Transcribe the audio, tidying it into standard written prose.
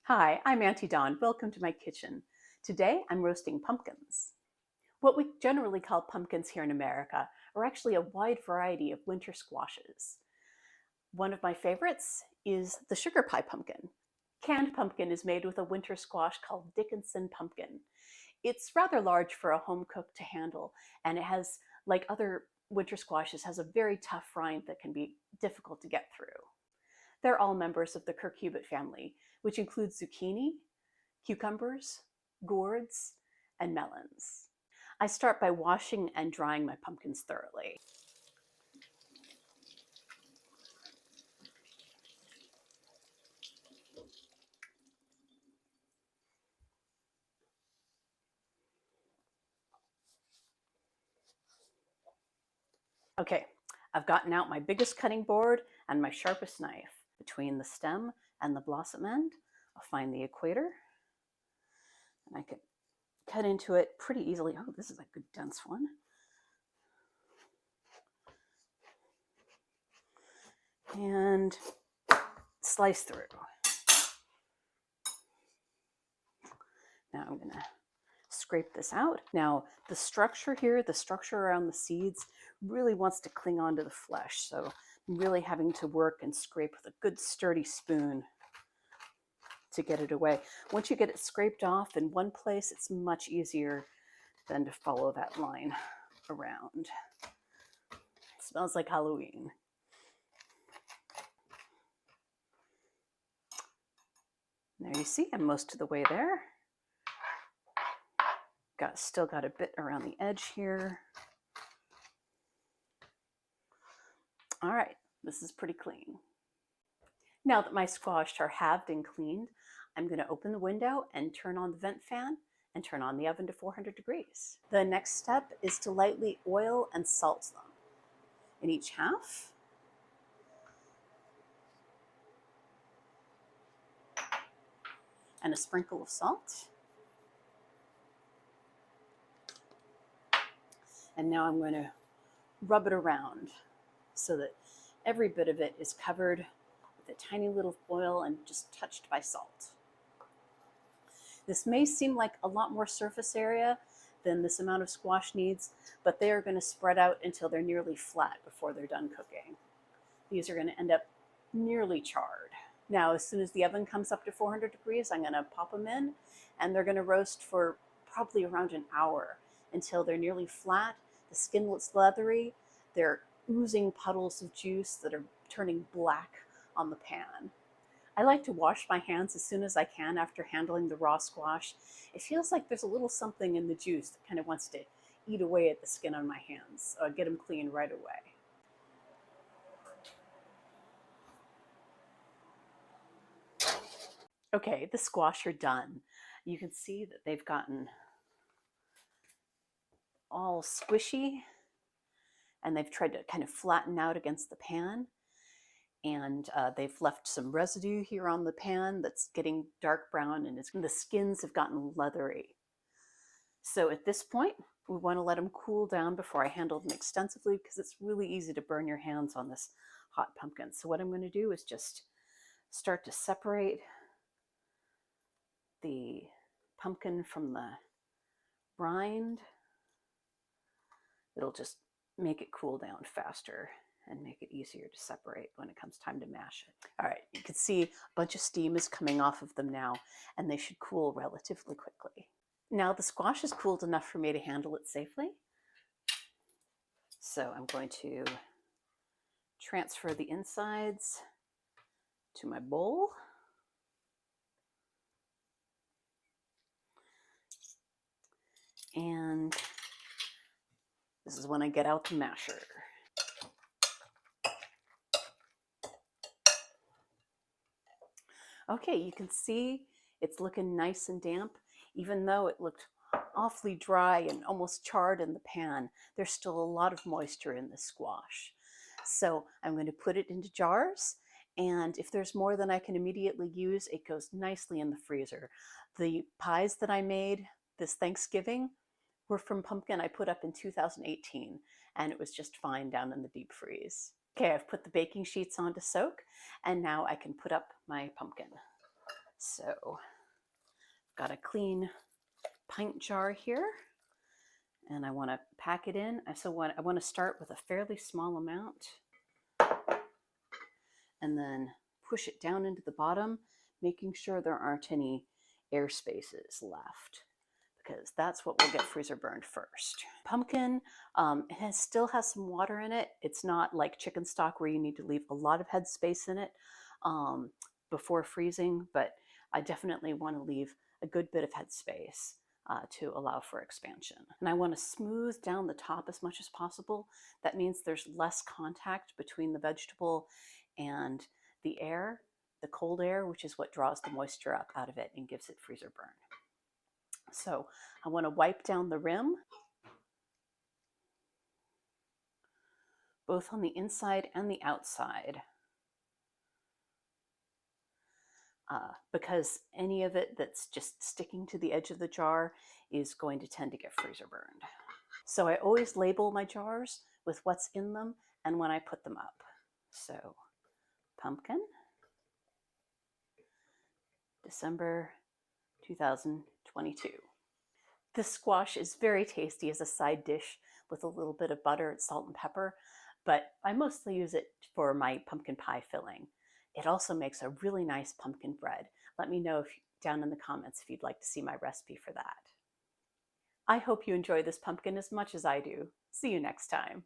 Hi, I'm Auntie Dawn. Welcome to my kitchen. Today I'm roasting pumpkins. What we generally call pumpkins here in America are actually a wide variety of winter squashes. One of my favorites is the sugar pie pumpkin. Canned pumpkin is made with a winter squash called Dickinson pumpkin. It's rather large for a home cook to handle, and it has, like other winter squashes, has a very tough rind that can be difficult to get through. They're all members of the cucurbit family, which includes zucchini, cucumbers, gourds, and melons. I start by washing and drying my pumpkins thoroughly. Okay, I've gotten out my biggest cutting board and my sharpest knife. Between the stem and the blossom end, I'll find the equator, and I can cut into it pretty easily. Oh, this is a good dense one. And slice through. Now I'm gonna scrape this out. Now the structure here, the structure around the seeds really wants to cling onto the flesh. So I'm really having to work and scrape with a good sturdy spoon to get it away. Once you get it scraped off in one place, it's much easier than to follow that line around. It smells like Halloween. There you see, I'm most of the way there. Still got a bit around the edge here. All right, this is pretty clean. Now that my squash are halved and cleaned, I'm going to open the window and turn on the vent fan and turn on the oven to 400 degrees. The next step is to lightly oil and salt them. In each half, and a sprinkle of salt. And now I'm going to rub it around so that every bit of it is covered with a tiny little foil and just touched by salt. This may seem like a lot more surface area than this amount of squash needs, but they are going to spread out until they're nearly flat before they're done cooking. These are going to end up nearly charred. Now, as soon as the oven comes up to 400 degrees, I'm going to pop them in, and they're going to roast for probably around an hour until they're nearly flat. The skin looks leathery. They're oozing puddles of juice that are turning black on the pan. I like to wash my hands as soon as I can after handling the raw squash. It feels like there's a little something in the juice that kind of wants to eat away at the skin on my hands. So I get them clean right away. Okay, the squash are done. You can see that they've gotten all squishy, and they've tried to kind of flatten out against the pan. And they've left some residue here on the pan that's getting dark brown, and the skins have gotten leathery. So at this point, we want to let them cool down before I handle them extensively, because it's really easy to burn your hands on this hot pumpkin. So what I'm going to do is just start to separate the pumpkin from the rind. It'll just make it cool down faster and make it easier to separate when it comes time to mash it. All right, you can see a bunch of steam is coming off of them now, and they should cool relatively quickly. Now the squash is cooled enough for me to handle it safely. So I'm going to transfer the insides to my bowl. And this is when I get out the masher. Okay, you can see it's looking nice and damp. Even though it looked awfully dry and almost charred in the pan, there's still a lot of moisture in the squash. So I'm going to put it into jars, and if there's more than I can immediately use, it goes nicely in the freezer. The pies that I made this Thanksgiving were from pumpkin I put up in 2018, and it was just fine down in the deep freeze. Okay, I've put the baking sheets on to soak, and now I can put up my pumpkin. So got a clean pint jar here, and I want to pack it in. I want to start with a fairly small amount and then push it down into the bottom, making sure there aren't any air spaces left, because that's what will get freezer burned first. Pumpkin still has some water in it. It's not like chicken stock where you need to leave a lot of head space in it before freezing, but I definitely want to leave a good bit of head space to allow for expansion. And I want to smooth down the top as much as possible. That means there's less contact between the vegetable and the air, the cold air, which is what draws the moisture up out of it and gives it freezer burn. So I want to wipe down the rim, both on the inside and the outside, because any of it that's just sticking to the edge of the jar is going to tend to get freezer burned. So I always label my jars with what's in them and when I put them up. So pumpkin, December 2022. This squash is very tasty as a side dish with a little bit of butter and salt and pepper, but I mostly use it for my pumpkin pie filling. It also makes a really nice pumpkin bread. Let me know down in the comments if you'd like to see my recipe for that. I hope you enjoy this pumpkin as much as I do. See you next time.